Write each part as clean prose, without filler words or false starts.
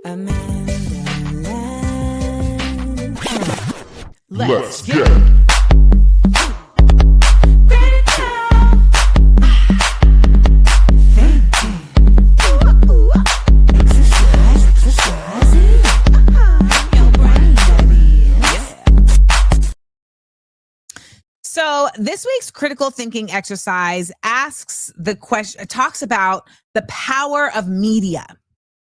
AmandaLand. Let's get So this week's critical thinking exercise asks the question, talks about the power of media.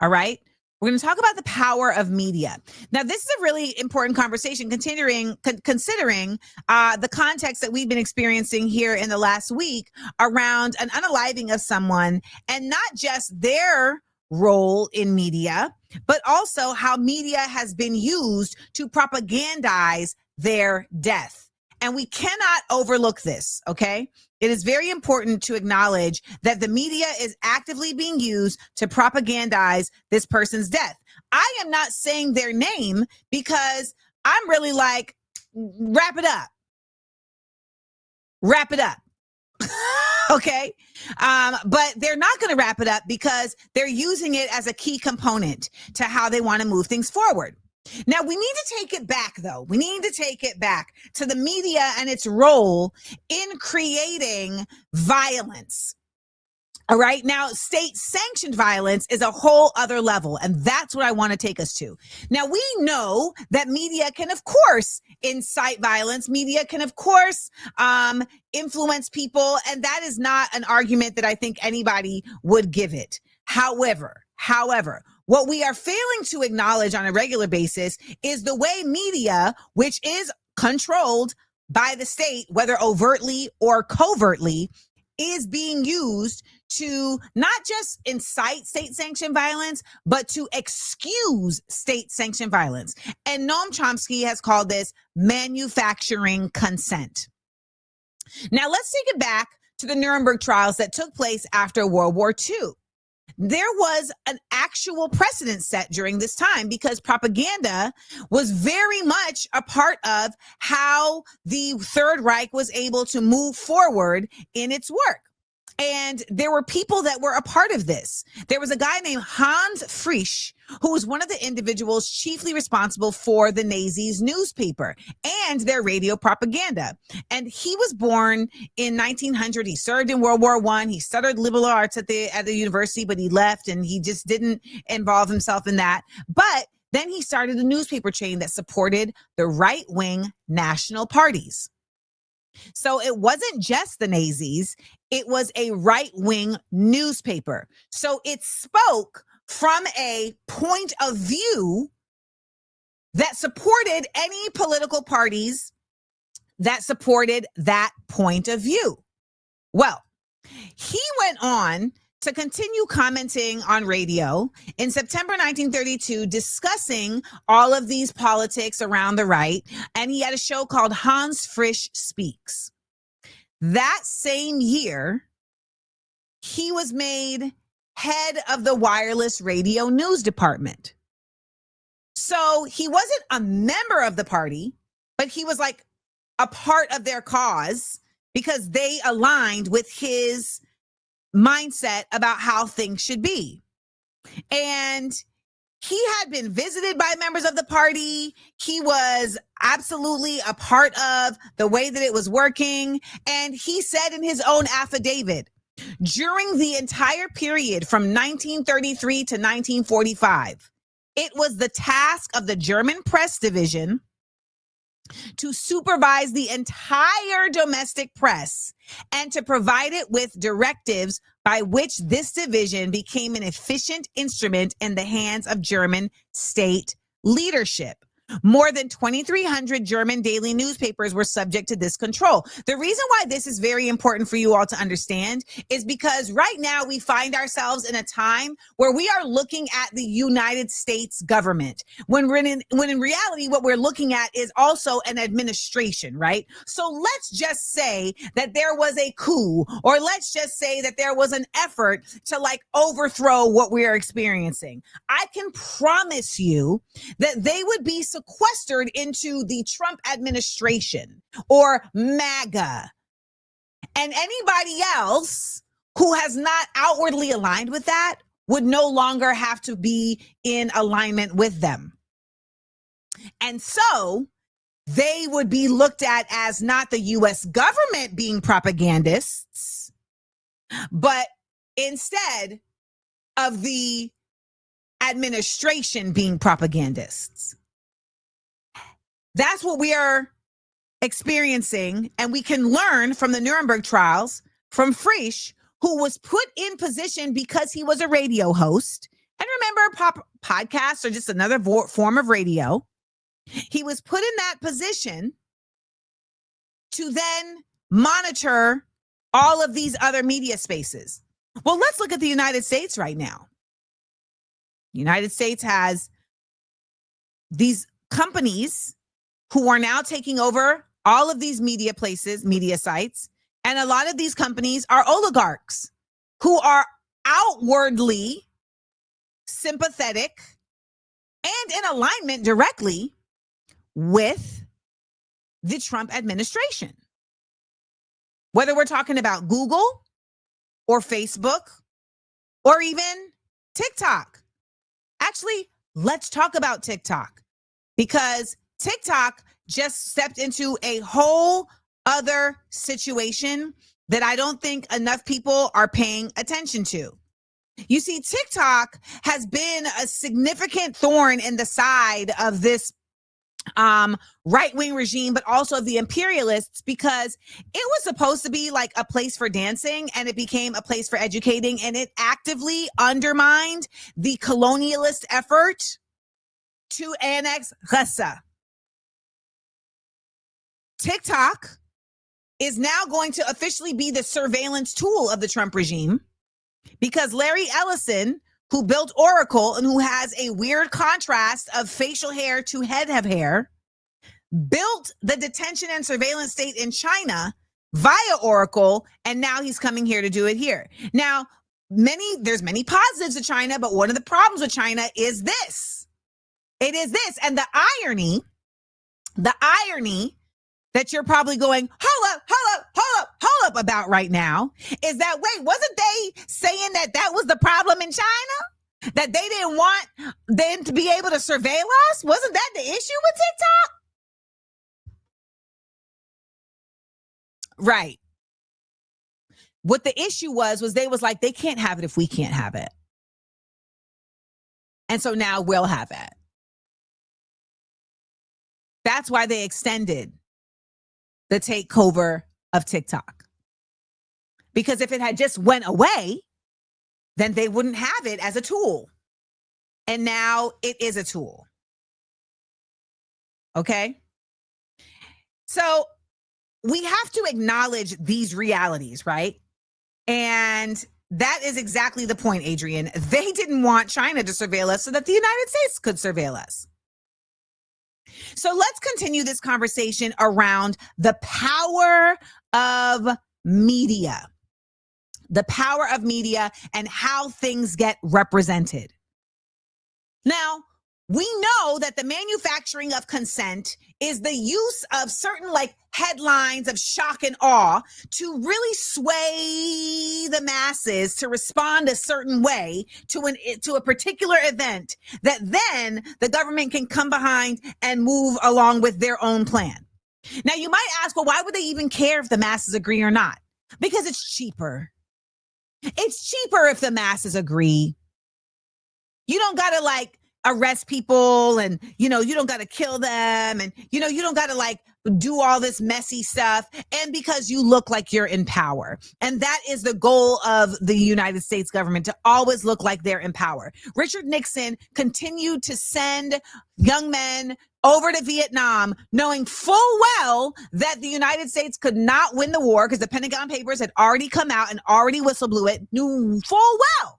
All right. We're going to talk about the power of media. Now, this is a really important conversation considering the context that we've been experiencing here in the last week around an unaliving of someone, and not just their role in media, but also how media has been used to propagandize their death. And we cannot overlook this, okay? It is very important to acknowledge that the media is actively being used to propagandize this person's death. I am not saying their name because I'm really like, wrap it up. Wrap it up. Okay. But they're not going to wrap it up because they're using it as a key component to how they want to move things forward. Now, we need to take it back, though. We need to take it back to the media and its role in creating violence. All right. Now, state sanctioned violence is a whole other level, and that's what I want to take us to. Now, we know that media can, of course, incite violence. Media can, of course, influence people. And that is not an argument that I think anybody would give it. However, what we are failing to acknowledge on a regular basis is the way media, which is controlled by the state, whether overtly or covertly, is being used to not just incite state-sanctioned violence, but to excuse state-sanctioned violence. And Noam Chomsky has called this manufacturing consent. Now, let's take it back to the Nuremberg trials that took place after World War II. There was an actual precedent set during this time because propaganda was very much a part of how the Third Reich was able to move forward in its work. And there were people that were a part of this. There was a guy named Hans Frisch, who was one of the individuals chiefly responsible for the Nazis' newspaper and their radio propaganda. And he was born in 1900. He served in World War I. He studied liberal arts at the university, but he left and he just didn't involve himself in that. But then he started a newspaper chain that supported the right-wing national parties. So it wasn't just the Nazis, it was a right-wing newspaper. So it spoke from a point of view that supported any political parties that supported that point of view. Well, he went on to continue commenting on radio in September 1932, discussing all of these politics around the right. And he had a show called Hans Frisch Speaks. That same year, he was made head of the wireless radio news department. So he wasn't a member of the party, but he was like a part of their cause because they aligned with his mindset about how things should be. And he had been visited by members of the party. He was absolutely a part of the way that it was working. And he said in his own affidavit, during the entire period from 1933 to 1945, it was the task of the German press division to supervise the entire domestic press and to provide it with directives by which this division became an efficient instrument in the hands of German state leadership. More than 2,300 German daily newspapers were subject to this control. The reason why this is very important for you all to understand is because right now we find ourselves in a time where we are looking at the United States government, when in reality, what we're looking at is also an administration, right? So let's just say that there was a coup, or let's just say that there was an effort to like overthrow what we are experiencing. I can promise you that they would be sequestered into the Trump administration or MAGA. And anybody else who has not outwardly aligned with that would no longer have to be in alignment with them. And so they would be looked at as not the US government being propagandists, but instead of the administration being propagandists. That's what we are experiencing, and we can learn from the Nuremberg trials from Frisch, who was put in position because he was a radio host. And remember, podcasts are just another form of radio. He was put in that position to then monitor all of these other media spaces. Well, let's look at the United States right now. The United States has these companies who are now taking over all of these media places, media sites. And a lot of these companies are oligarchs who are outwardly sympathetic and in alignment directly with the Trump administration. Whether we're talking about Google or Facebook or even TikTok. Actually, let's talk about TikTok, because TikTok just stepped into a whole other situation that I don't think enough people are paying attention to. You see, TikTok has been a significant thorn in the side of this right-wing regime, but also the imperialists, because it was supposed to be like a place for dancing, and it became a place for educating, and it actively undermined the colonialist effort to annex Gaza. TikTok is now going to officially be the surveillance tool of the Trump regime, because Larry Ellison, who built Oracle and who has a weird contrast of facial hair to head of hair, built the detention and surveillance state in China via Oracle, and now he's coming here to do it here. Now, there's many positives to China, but one of the problems with China is this. It is this, and the irony that you're probably going, hold up about right now is that, wait, wasn't they saying that was the problem in China? That they didn't want them to be able to surveil us? Wasn't that the issue with TikTok? Right. What the issue was they was like, they can't have it if we can't have it. And so now we'll have it. That's why they extended the takeover of TikTok. Because if it had just went away, then they wouldn't have it as a tool. And now it is a tool. Okay? So we have to acknowledge these realities, right? And that is exactly the point, Adrian. They didn't want China to surveil us so that the United States could surveil us. So let's continue this conversation around the power of media. The power of media and how things get represented. Now, we know that the manufacturing of consent is the use of certain headlines of shock and awe to really sway the masses to respond a certain way to a particular event that then the government can come behind and move along with their own plan. Now, you might ask, well, why would they even care if the masses agree or not? Because it's cheaper. It's cheaper if the masses agree. You don't got to arrest people, and you don't got to kill them, and you don't got to do all this messy stuff, and because you look like you're in power. And that is the goal of the United States government, to always look like they're in power. Richard Nixon continued to send young men over to Vietnam, knowing full well that the United States could not win the war, because the Pentagon Papers had already come out and already whistle-blew it, knew full well.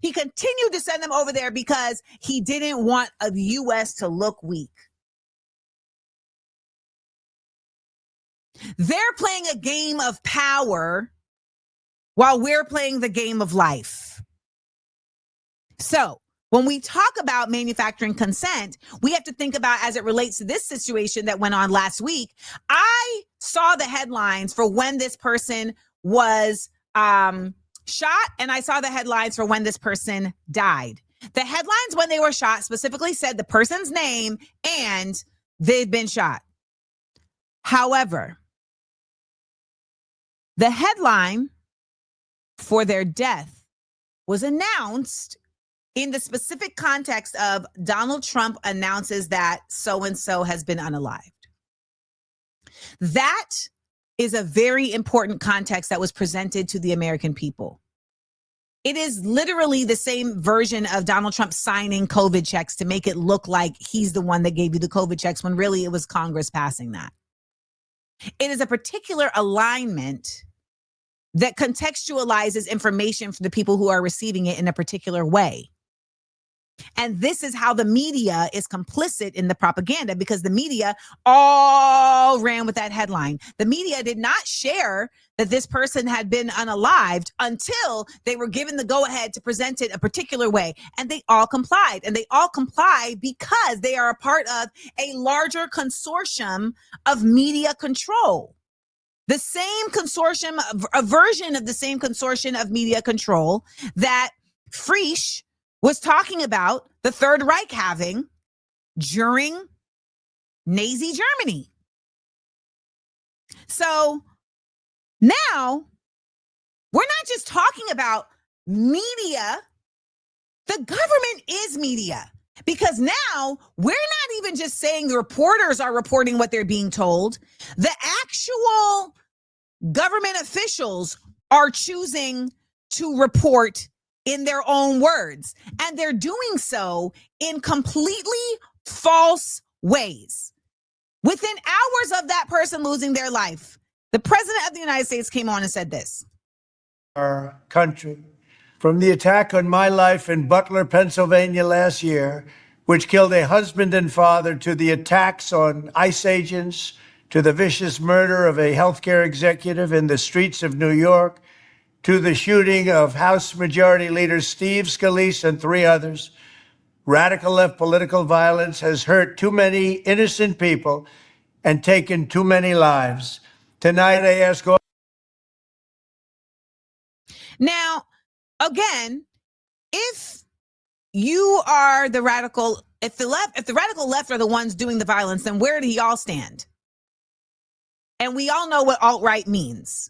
He continued to send them over there because he didn't want the U.S. to look weak. They're playing a game of power while we're playing the game of life. So when we talk about manufacturing consent, we have to think about, as it relates to this situation that went on last week. I saw the headlines for when this person was shot, and I saw the headlines for when this person died. The headlines when they were shot specifically said the person's name and they'd been shot. However, the headline for their death was announced in the specific context of Donald Trump announces that so-and-so has been unalived. That is a very important context that was presented to the American people. It is literally the same version of Donald Trump signing COVID checks to make it look like he's the one that gave you the COVID checks when really it was Congress passing that. It is a particular alignment that contextualizes information for the people who are receiving it in a particular way. And this is how the media is complicit in the propaganda, because the media all ran with that headline. The media did not share that this person had been unalived until they were given the go-ahead to present it a particular way. And they all complied. And they all comply because they are a part of a larger consortium of media control. The same consortium, a version of the same consortium of media control that Frisch was talking about the Third Reich having during Nazi Germany. So now we're not just talking about media. The government is media, because now we're not even just saying the reporters are reporting what they're being told. The actual government officials are choosing to report in their own words, and they're doing so in completely false ways. Within hours of that person losing their life, the president of the United States came on and said this. Our country, from the attack on my life in Butler, Pennsylvania last year, which killed a husband and father, to the attacks on ICE agents, to the vicious murder of a healthcare executive in the streets of New York, to the shooting of House Majority Leader Steve Scalise and 3 others, radical left political violence has hurt too many innocent people and taken too many lives. Tonight, I ask all. Now, again, if you are the radical, if the radical left are the ones doing the violence, then where do y'all stand? And we all know what alt-right means.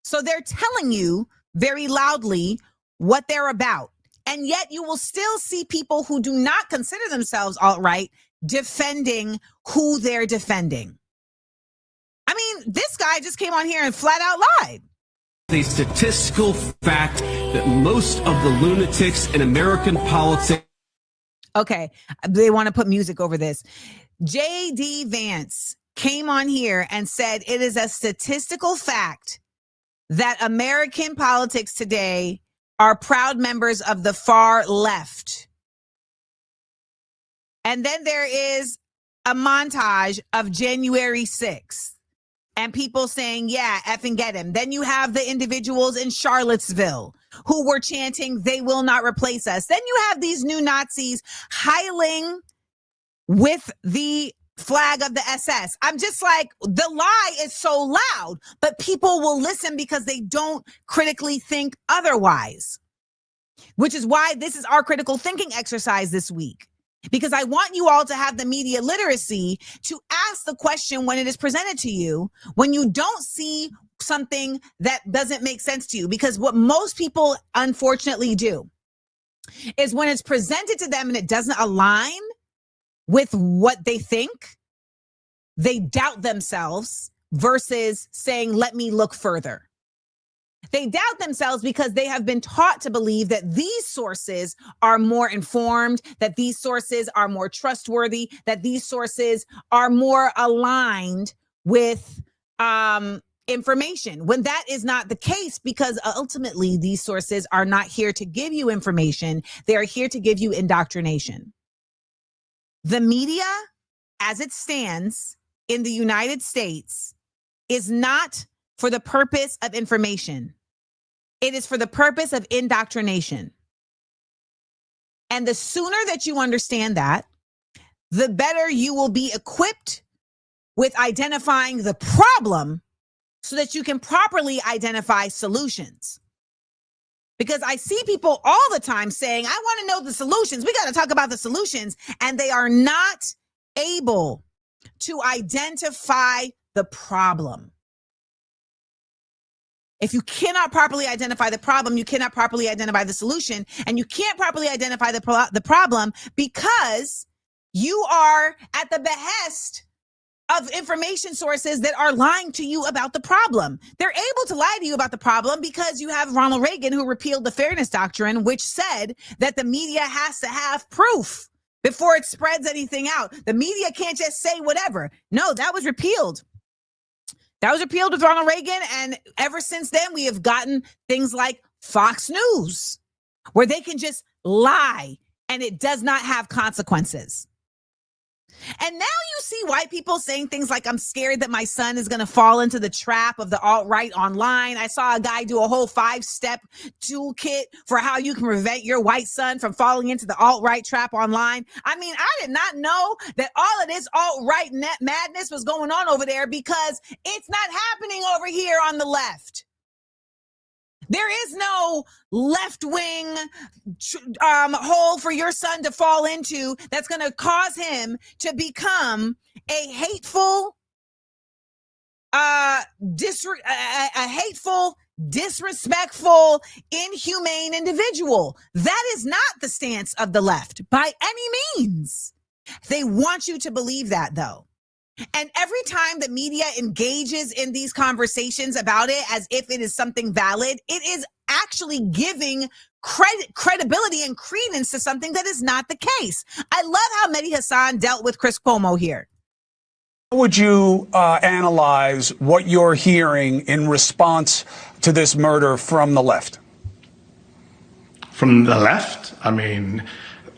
So they're telling you very loudly what they're about. And yet you will still see people who do not consider themselves alt-right defending who they're defending. I mean, this guy just came on here and flat out lied. The statistical fact that most of the lunatics in American politics. Okay, they want to put music over this. J.D. Vance came on here and said it is a statistical fact that American politics today are proud members of the far left. And then there is a montage of January 6th and people saying, yeah, effing get him. Then you have the individuals in Charlottesville who were chanting, they will not replace us. Then you have these new Nazis hiling with the flag of the SS. I'm just like, the lie is so loud, but people will listen because they don't critically think otherwise, which is why this is our critical thinking exercise this week, because I want you all to have the media literacy to ask the question when it is presented to you, when you don't see something that doesn't make sense to you, because what most people unfortunately do is when it's presented to them and it doesn't align with what they think, they doubt themselves versus saying, let me look further. They doubt themselves because they have been taught to believe that these sources are more informed, that these sources are more trustworthy, that these sources are more aligned with information, when that is not the case, because ultimately these sources are not here to give you information. They are here to give you indoctrination. The media, as it stands in the United States, is not for the purpose of information. It is for the purpose of indoctrination. And the sooner that you understand that, the better you will be equipped with identifying the problem so that you can properly identify solutions. Because I see people all the time saying, I want to know the solutions. We got to talk about the solutions. And they are not able to identify the problem. If you cannot properly identify the problem, you cannot properly identify the solution. And you can't properly identify the problem because you are at the behest of information sources that are lying to you about the problem. They're able to lie to you about the problem because you have Ronald Reagan, who repealed the Fairness Doctrine, which said that the media has to have proof before it spreads anything out. The media can't just say whatever. No, that was repealed. That was repealed with Ronald Reagan. And ever since then, we have gotten things like Fox News, where they can just lie and it does not have consequences. And now you see white people saying things like, I'm scared that my son is going to fall into the trap of the alt-right online. I saw a guy do a whole 5-step toolkit for how you can prevent your white son from falling into the alt-right trap online. I mean, I did not know that all of this alt-right madness was going on over there because it's not happening over here on the left. There is no left-wing hole for your son to fall into that's going to cause him to become a hateful, disrespectful, inhumane individual. That is not the stance of the left by any means. They want you to believe that, though. And every time the media engages in these conversations about it as if it is something valid, it is actually giving credibility and credence to something that is not the case. I love how Mehdi Hassan dealt with Chris Cuomo here. How would you analyze what you're hearing in response to this murder from the left? From the left? I mean,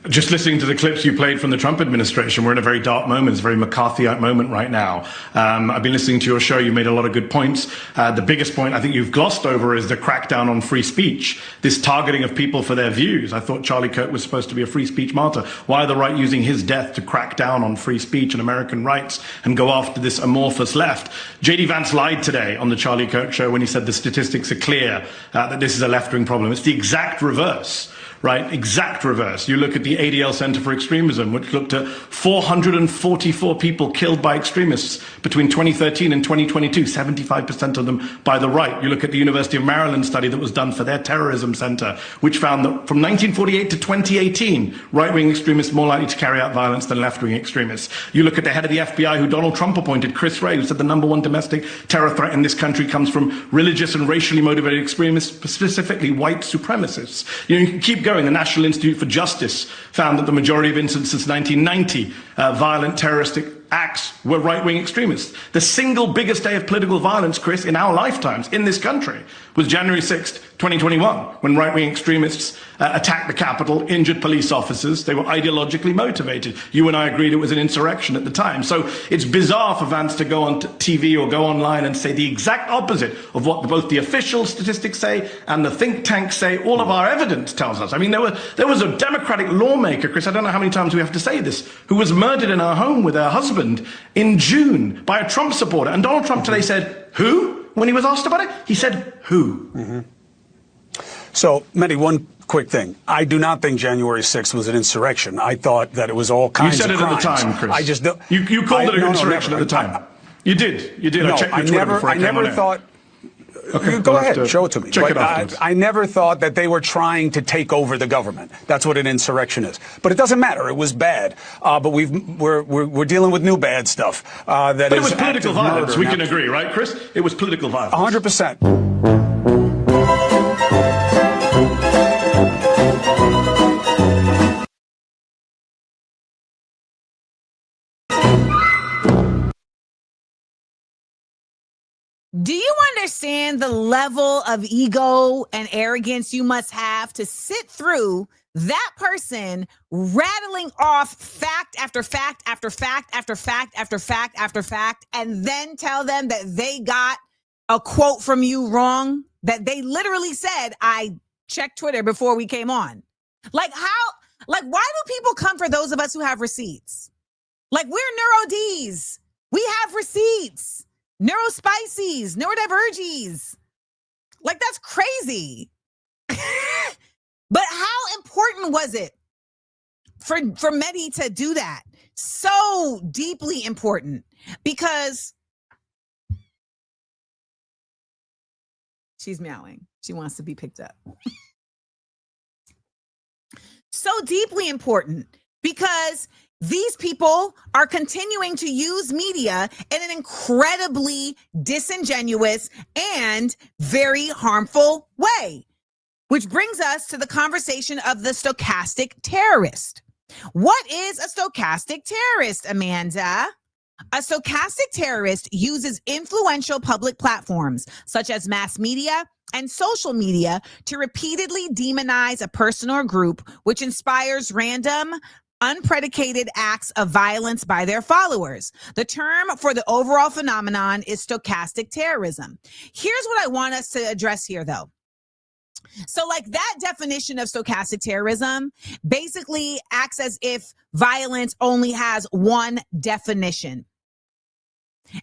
just listening to the clips you played from the Trump administration, we're in a very dark moment. It's a very McCarthyite moment right now. I've been listening to your show. You made a lot of good points. The biggest point I think you've glossed over is the crackdown on free speech, this targeting of people for their views. I thought Charlie Kirk was supposed to be a free speech martyr. Why are the right using his death to crack down on free speech and American rights and go after this amorphous left? J.D. Vance lied today on the Charlie Kirk show when he said the statistics are clear that this is a left-wing problem. It's the exact reverse. Right, exact reverse. You look at the ADL Center for Extremism, which looked at 444 people killed by extremists between 2013 and 2022, 75% of them by the right. You look at the University of Maryland study that was done for their terrorism center, which found that from 1948 to 2018, right-wing extremists more likely to carry out violence than left-wing extremists. You look at the head of the FBI, who Donald Trump appointed, Chris Wray, who said the #1 domestic terror threat in this country comes from religious and racially motivated extremists, specifically white supremacists. You can keep going. The National Institute for Justice found that the majority of incidents since 1990, violent terroristic acts, were right-wing extremists. The single biggest day of political violence, Chris, in our lifetimes in this country was January 6th, 2021, when right-wing extremists attacked the Capitol, injured police officers. They were ideologically motivated. You and I agreed it was an insurrection at the time. So it's bizarre for Vance to go on TV or go online and say the exact opposite of what both the official statistics say and the think tanks say. All of our evidence tells us. I mean, there was a Democratic lawmaker, Chris, I don't know how many times we have to say this, who was murdered in her home with her husband in June by a Trump supporter. And Donald Trump today said, who? When he was asked about it, he said, who? Mm-hmm. So, Mehdi, one quick thing. I do not think January 6th was an insurrection. I thought that it was all kinds of crimes. You said it at the time, Chris. I just don't. You called it an insurrection at the time. You did. You did. No, I checked your Twitter before I came on never air. thought. Okay, Go ahead, show it to me. Check but it afterwards. I never thought that they were trying to take over the government. That's what an insurrection is. But it doesn't matter. It was bad. But we're dealing with new bad stuff. But it was political violence. We can agree, right, Chris? It was political violence. 100%. Do you understand the level of ego and arrogance you must have to sit through that person rattling off fact after fact after fact after fact after fact after fact, and then tell them that they got a quote from you wrong? That they literally said, I checked Twitter before we came on. Why do people come for those of us who have receipts? Like, we're neuro Ds. We have receipts. Neurospices, neurodiverges. Like, that's crazy. But how important was it for Mehdi to do that? So deeply important, because she's meowing. She wants to be picked up. So deeply important because these people are continuing to use media in an incredibly disingenuous and very harmful way. Which brings us to the conversation of the stochastic terrorist. What is a stochastic terrorist, Amanda? A stochastic terrorist uses influential public platforms, such as mass media and social media, to repeatedly demonize a person or group, which inspires random, unpredicated acts of violence by their followers. The term for the overall phenomenon is stochastic terrorism. Here's what I want us to address here, though. So like that definition of stochastic terrorism basically acts as if violence only has one definition.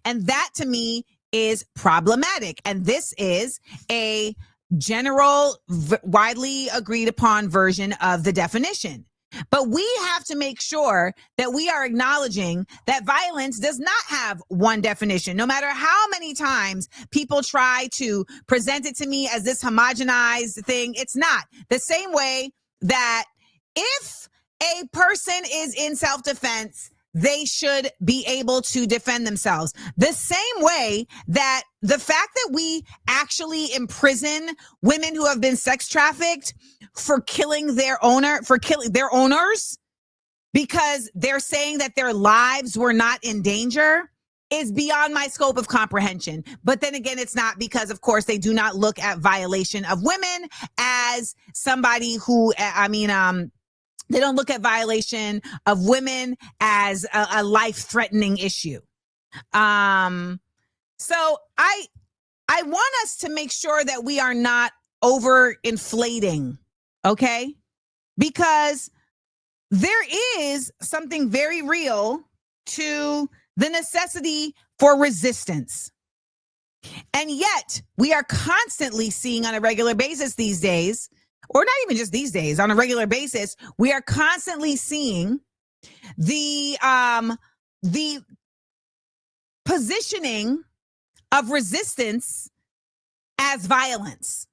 And that to me is problematic. And this is a general, widely agreed upon version of the definition. But we have to make sure that we are acknowledging that violence does not have one definition. No matter how many times people try to present it to me as this homogenized thing, it's not. The same way that if a person is in self-defense, they should be able to defend themselves. The same way that the fact that we actually imprison women who have been sex trafficked for killing their owners because they're saying that their lives were not in danger is beyond my scope of comprehension. But then again, it's not, because of course they do not look at violation of women as somebody who, they don't look at violation of women as a life-threatening issue. So I want us to make sure that we are not overinflating, okay? Because there is something very real to the necessity for resistance. And yet we are constantly seeing on a regular basis these days, or not even just these days, on a regular basis, we are constantly seeing the positioning of resistance as violence.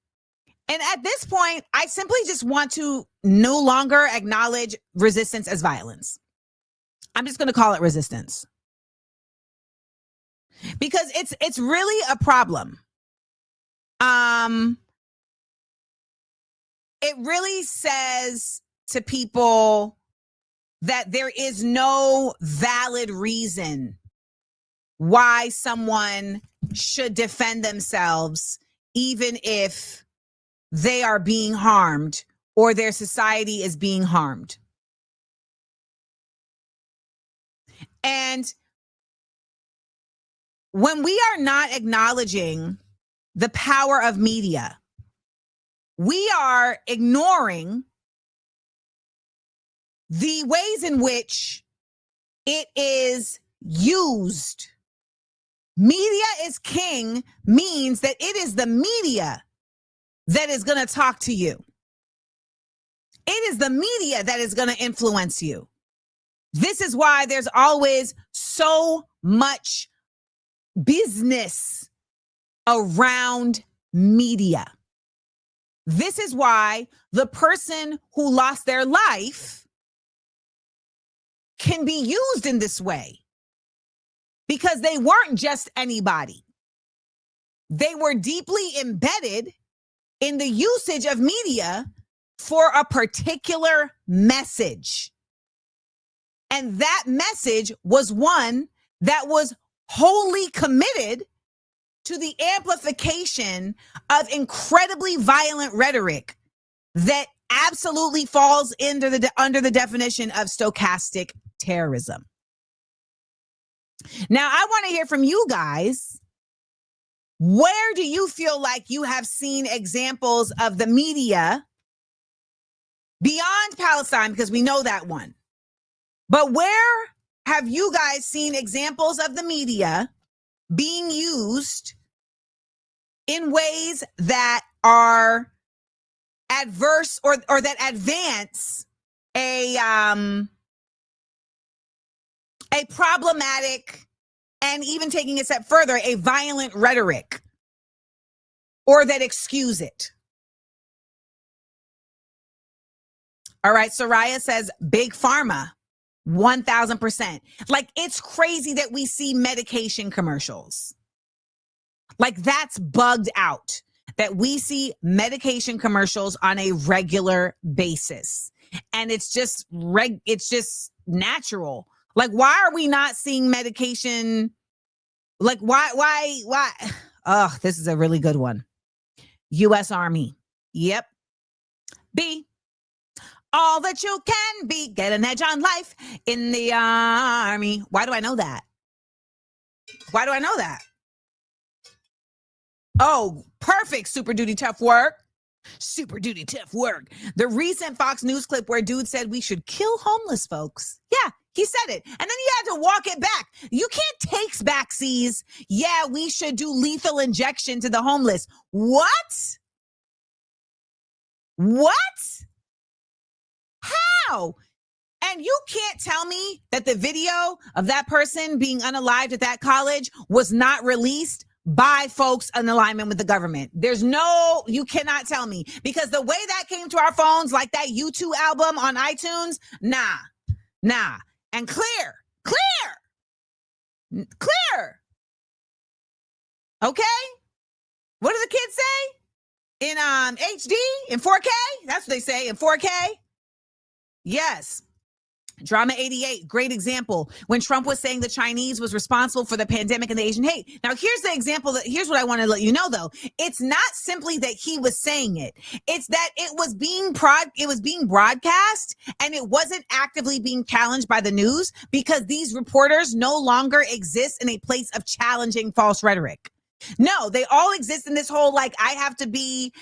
And at this point, I simply just want to no longer acknowledge resistance as violence. I'm just going to call it resistance. Because it's really a problem. It really says to people that there is no valid reason why someone should defend themselves, even if they are being harmed or their society is being harmed. And when we are not acknowledging the power of media, we are ignoring the ways in which it is used. Media is king means that it is the media that is going to talk to you. It is the media that is going to influence you. This is why there's always so much business around media. This is why the person who lost their life can be used in this way, because they weren't just anybody. They were deeply embedded in the usage of media for a particular message. And that message was one that was wholly committed to the amplification of incredibly violent rhetoric that absolutely falls under the definition of stochastic terrorism. Now, I want to hear from you guys. Where do you feel like you have seen examples of the media beyond Palestine? Because we know that one. But where have you guys seen examples of the media being used in ways that are adverse or that advance a problematic, and even taking it a step further, a violent rhetoric, or that excuse it. All right, Soraya says big pharma, 1000%. Like, it's crazy that we see medication commercials. Like, that's bugged out that we see medication commercials on a regular basis. And it's just natural. Like, why are we not seeing medication? Like, why? Oh, this is a really good one. U.S. Army. Yep. B. All that you can be, get an edge on life in the Army. Why do I know that? Why do I know that? Oh, perfect. Super duty tough work. Super duty tough work. The recent Fox News clip where dude said we should kill homeless folks. Yeah, he said it. And then he had to walk it back. You can't take backsies. Yeah, we should do lethal injection to the homeless. What? What? How? And you can't tell me that the video of that person being unalived at that college was not released by folks in alignment with the government. You cannot tell me, because the way that came to our phones, like that U2 album on iTunes, nah. And clear. Okay? What do the kids say? In HD, in 4K? That's what they say, in 4K. Yes. Drama 88, great example. When Trump was saying the Chinese was responsible for the pandemic and the Asian hate. Now, here's the example. Here's what I want to let you know, though. It's not simply that he was saying it. It's that it was being broadcast, and it wasn't actively being challenged by the news, because these reporters no longer exist in a place of challenging false rhetoric. No, they all exist in this whole, like, I have to be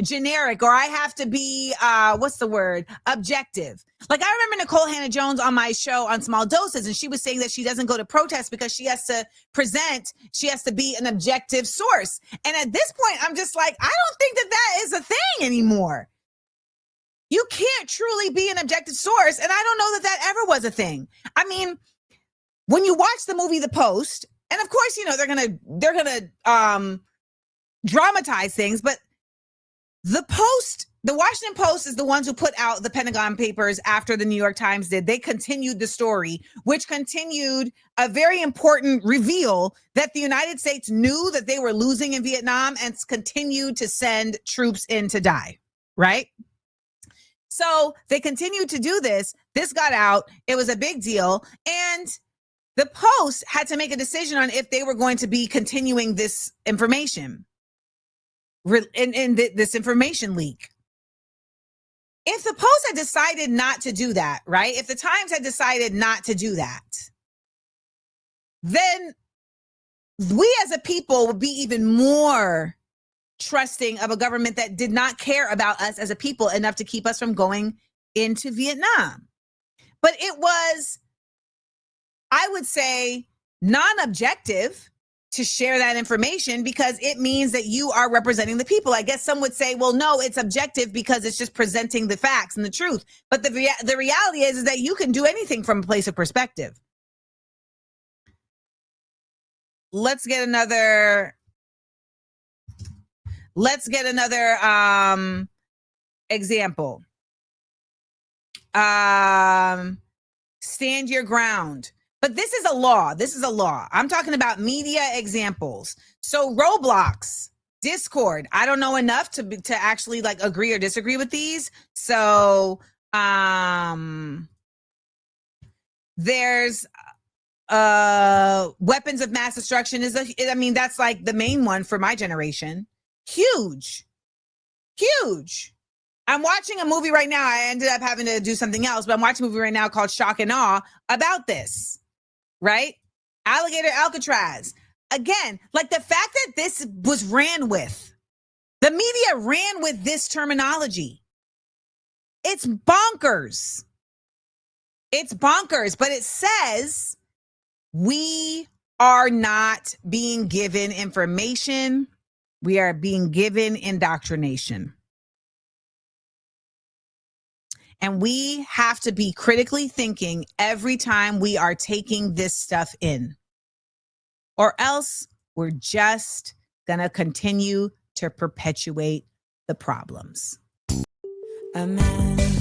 generic, or I have to be objective. Like, I remember Nicole Hannah-Jones on my show on Small Doses, and she was saying that she doesn't go to protests because she has to be an objective source. And at this point, I'm just like, I don't think that is a thing anymore. You can't truly be an objective source, and I don't know that ever was a thing. I mean, when you watch the movie The Post, and of course, they're gonna dramatize things, but the Washington Post is the ones who put out the Pentagon Papers after the New York Times did. They continued the story, which continued a very important reveal that the United States knew that they were losing in Vietnam and continued to send troops in to die, right? So they continued to do this. This got out. It was a big deal. And the Post had to make a decision on if they were going to be continuing this information. In this information leak. If the Post had decided not to do that, right? If the Times had decided not to do that, then we as a people would be even more trusting of a government that did not care about us as a people enough to keep us from going into Vietnam. But it was, I would say, non-objective to share that information, because it means that you are representing the people. I guess some would say, well, no, it's objective because it's just presenting the facts and the truth. But the reality is that you can do anything from a place of perspective. Let's get another example. Stand your ground. But this is a law. I'm talking about media examples. So Roblox, Discord. I don't know enough to actually like agree or disagree with these. So there's weapons of mass destruction that's like the main one for my generation. Huge. I'm watching a movie right now. I ended up having to do something else, but I'm watching a movie right now called Shock and Awe about this. Right? Alligator Alcatraz. Again, like the fact that this was ran with, the media ran with this terminology. It's bonkers. But it says we are not being given information. We are being given indoctrination. And we have to be critically thinking every time we are taking this stuff in, or else we're just going to continue to perpetuate the problems. Amanda.